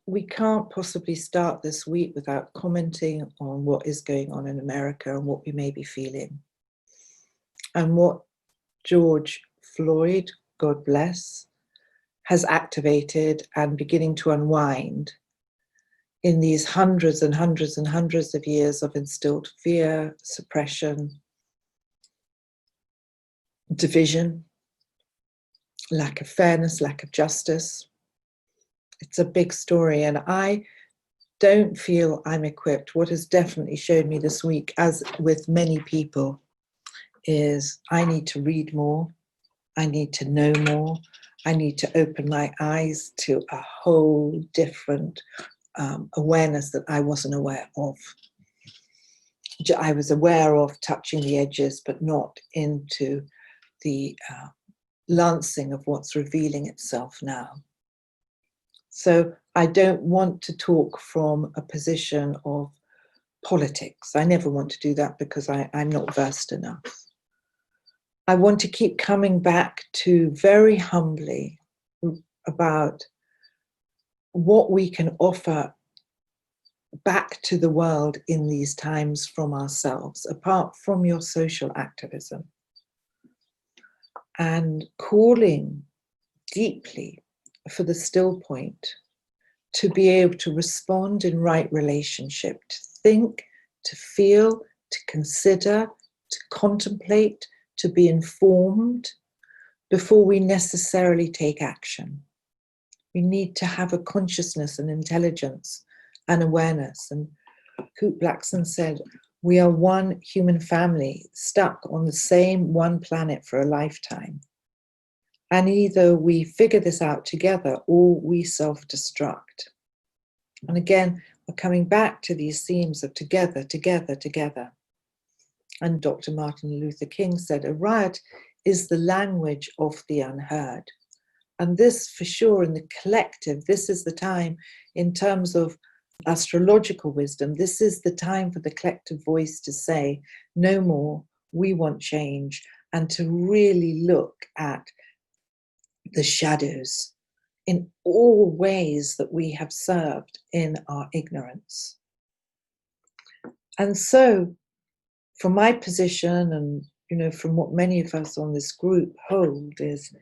we can't possibly start this week without commenting on what is going on in America and what we may be feeling. And what George Floyd, God bless, has activated and beginning to unwind in these hundreds and hundreds and hundreds of years of instilled fear, suppression, division, lack of fairness, lack of justice. It's a big story, and I don't feel I'm equipped. What has definitely showed me this week, as with many people, is I need to read more, I need to know more, I need to open my eyes to a whole different awareness that I wasn't aware of. I was aware of touching the edges, but not into the lancing of what's revealing itself now. So I don't want to talk from a position of politics. I never want to do that because I'm not versed enough. I want to keep coming back to very humbly about what we can offer back to the world in these times from ourselves, apart from your social activism, and calling deeply for the still point to be able to respond in right relationship, to think, to feel, to consider, to contemplate, to be informed before we necessarily take action. We need to have a consciousness and intelligence and awareness. And Coop Blackson said, we are one human family stuck on the same one planet for a lifetime. And either we figure this out together or we self-destruct. And again, we're coming back to these themes of together, together, together. And Dr. Martin Luther King said, a riot is the language of the unheard. And this, for sure, in the collective, this is the time in terms of astrological wisdom, this is the time for the collective voice to say, no more, we want change, and to really look at the shadows in all ways that we have served in our ignorance. And so, from my position, and from what many of us on this group hold, is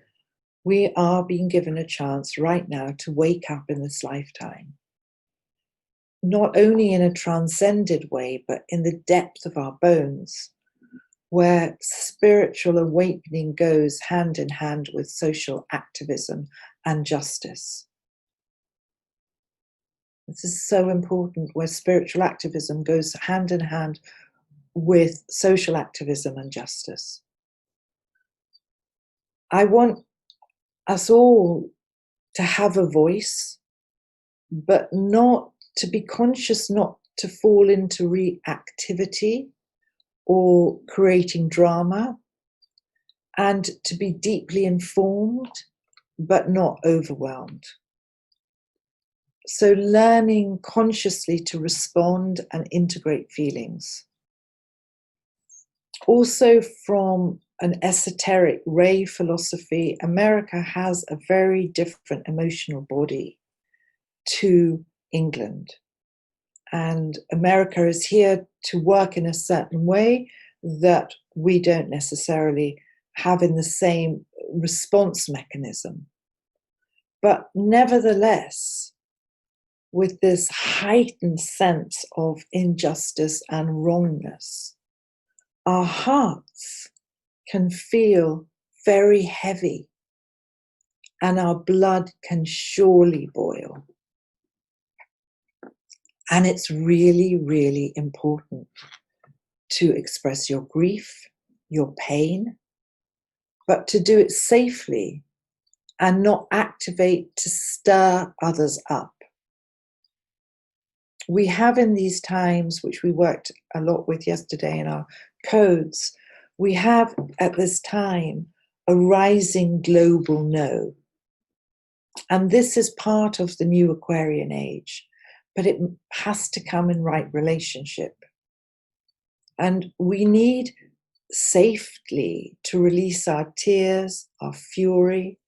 we are being given a chance right now to wake up in this lifetime, not only in a transcended way, but in the depth of our bones, where spiritual awakening goes hand in hand with social activism and justice. This is so important, where spiritual activism goes hand in hand with social activism and justice. I want us all to have a voice, but not to be conscious, not to fall into reactivity or creating drama, and to be deeply informed, but not overwhelmed. So learning consciously to respond and integrate feelings. Also, from an esoteric Ray philosophy, America has a very different emotional body to England. And America is here to work in a certain way that we don't necessarily have in the same response mechanism. But nevertheless, with this heightened sense of injustice and wrongness, our hearts can feel very heavy and our blood can surely boil. And it's really, really important to express your grief, your pain, but to do it safely and not activate to stir others up. We have in these times, which we worked a lot with yesterday in our codes, we have at this time a rising global no. And this is part of the new Aquarian age, but it has to come in right relationship. And we need safely to release our tears, our fury,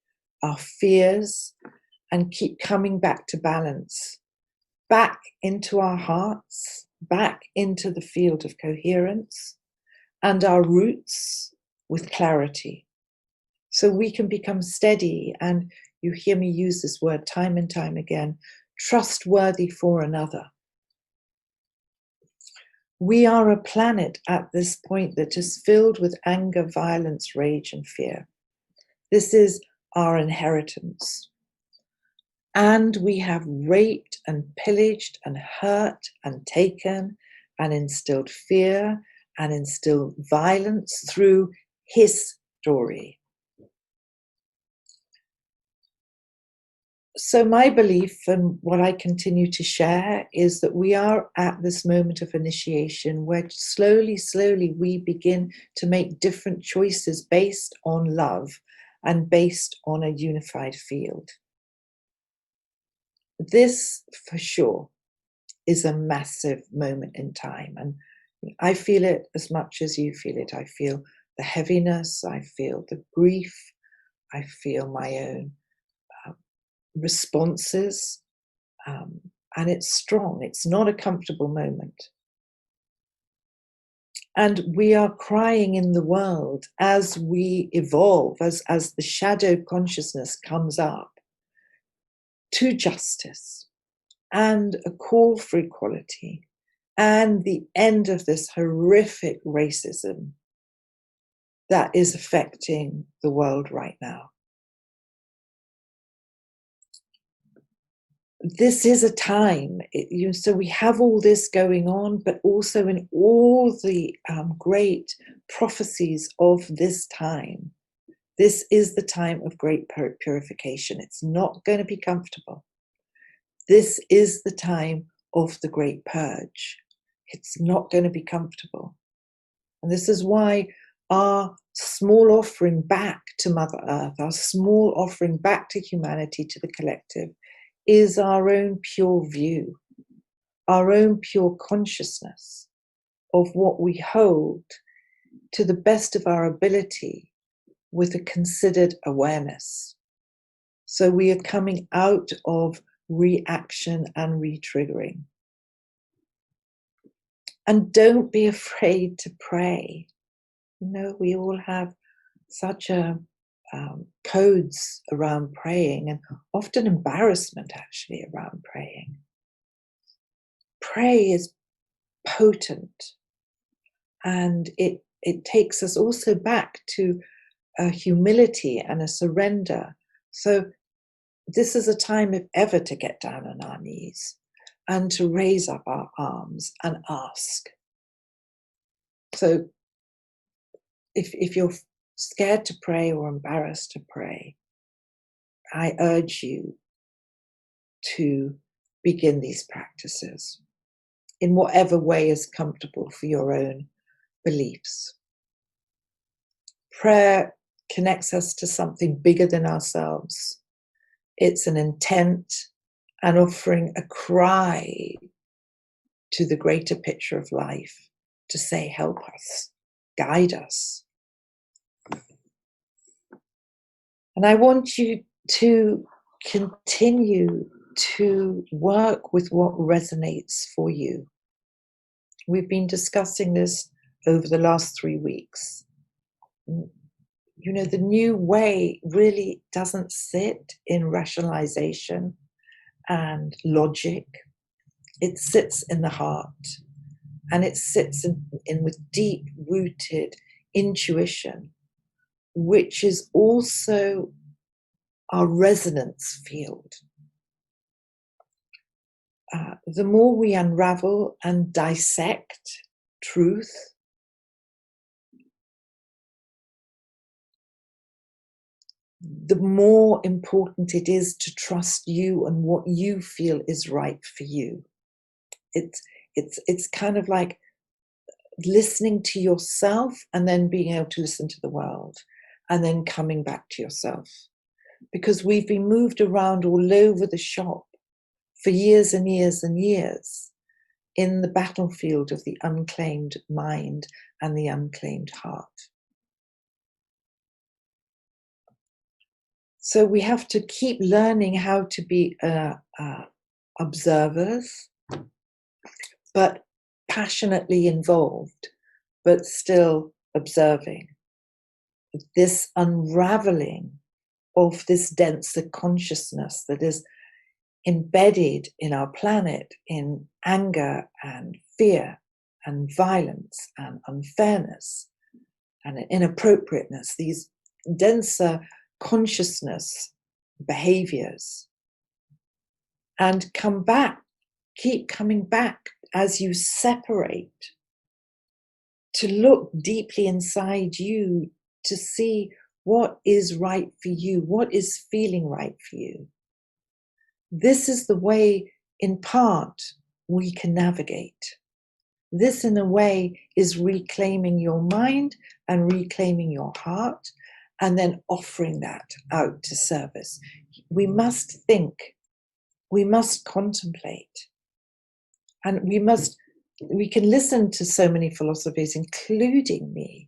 our fears, and keep coming back to balance back into our hearts, back into the field of coherence, and our roots with clarity. So we can become steady, and you hear me use this word time and time again, trustworthy for another. We are a planet at this point that is filled with anger, violence, rage, and fear. This is our inheritance. And we have raped and pillaged and hurt and taken and instilled fear and instilled violence through his story. So my belief, and what I continue to share, is that we are at this moment of initiation where slowly we begin to make different choices based on love and based on a unified field. This, for sure, is a massive moment in time. And I feel it as much as you feel it. I feel the heaviness, I feel the grief, I feel my own responses, and it's strong. It's not a comfortable moment. And we are crying in the world as we evolve, as the shadow consciousness comes up, to justice and a call for equality and the end of this horrific racism that is affecting the world right now. This is a time, so we have all this going on, but also in all the great prophecies of this time, this is the time of great purification. It's not going to be comfortable. This is the time of the great purge. It's not going to be comfortable. And this is why our small offering back to Mother Earth, our small offering back to humanity, to the collective, is our own pure view, our own pure consciousness of what we hold to the best of our ability with a considered awareness. So we are coming out of reaction and re-triggering. And don't be afraid to pray. You know, we all have such codes around praying, and often embarrassment actually around praying. Pray is potent, and it takes us also back to a humility and a surrender. So this is a time, if ever, to get down on our knees and to raise up our arms and ask. So if you're scared to pray or embarrassed to pray, I urge you to begin these practices in whatever way is comfortable for your own beliefs. Prayer connects us to something bigger than ourselves. It's an intent and offering a cry to the greater picture of life to say, help us, guide us. And I want you to continue to work with what resonates for you. We've been discussing this over the last 3 weeks. You know, the new way really doesn't sit in rationalization and logic. It sits in the heart, and it sits in with deep-rooted intuition, which is also our resonance field. The more we unravel and dissect truth, the more important it is to trust you and what you feel is right for you. It's kind of like listening to yourself and then being able to listen to the world and then coming back to yourself. Because we've been moved around all over the shop for years and years and years in the battlefield of the unclaimed mind and the unclaimed heart. So we have to keep learning how to be observers, but passionately involved, but still observing. This unraveling of this denser consciousness that is embedded in our planet in anger and fear and violence and unfairness and inappropriateness, these denser consciousness behaviors, and come back, keep coming back as you separate, to look deeply inside you to see what is right for you, what is feeling right for you. This is the way, in part, we can navigate. This, in a way, is reclaiming your mind and reclaiming your heart, and then offering that out to service. We must think, we must contemplate, and we can listen to so many philosophies, including me,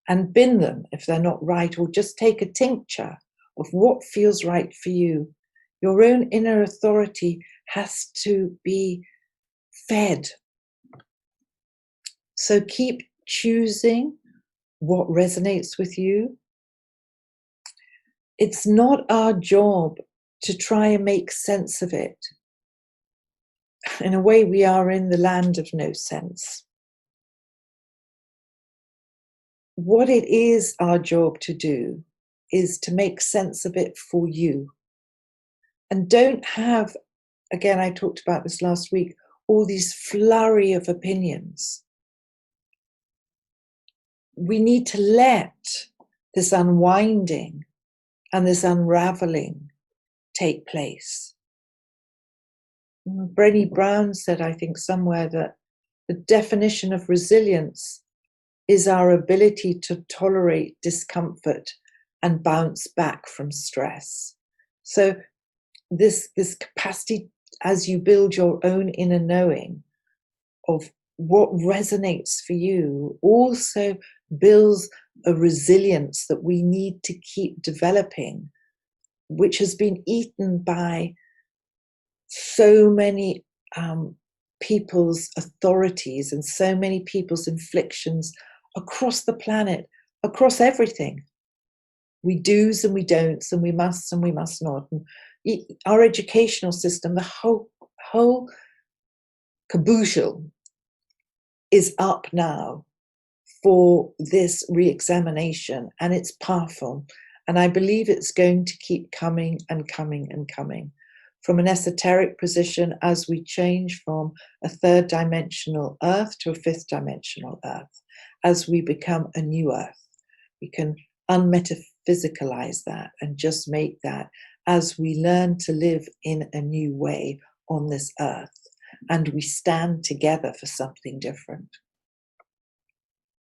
and bin them if they're not right, or just take a tincture of what feels right for you. Your own inner authority has to be fed. So keep choosing what resonates with you. It's not our job to try and make sense of it. In a way, we are in the land of no sense. What it is our job to do is to make sense of it for you. And don't have, again, I talked about this last week, all these flurry of opinions. We need to let this unwinding and this unraveling take place. Brené Brown said, I think somewhere, that the definition of resilience is our ability to tolerate discomfort and bounce back from stress. So this capacity, as you build your own inner knowing of what resonates for you, also builds a resilience that we need to keep developing, which has been eaten by so many people's authorities and so many people's inflictions across the planet, across everything. We do's and we don'ts, and we musts and we must not. And our educational system, the whole caboodle is up now for this re-examination, and it's powerful. And I believe it's going to keep coming and coming and coming. From an esoteric position, as we change from a third dimensional earth to a fifth dimensional earth, as we become a new earth, we can unmetaphysicalize that and just make that as we learn to live in a new way on this earth, and we stand together for something different.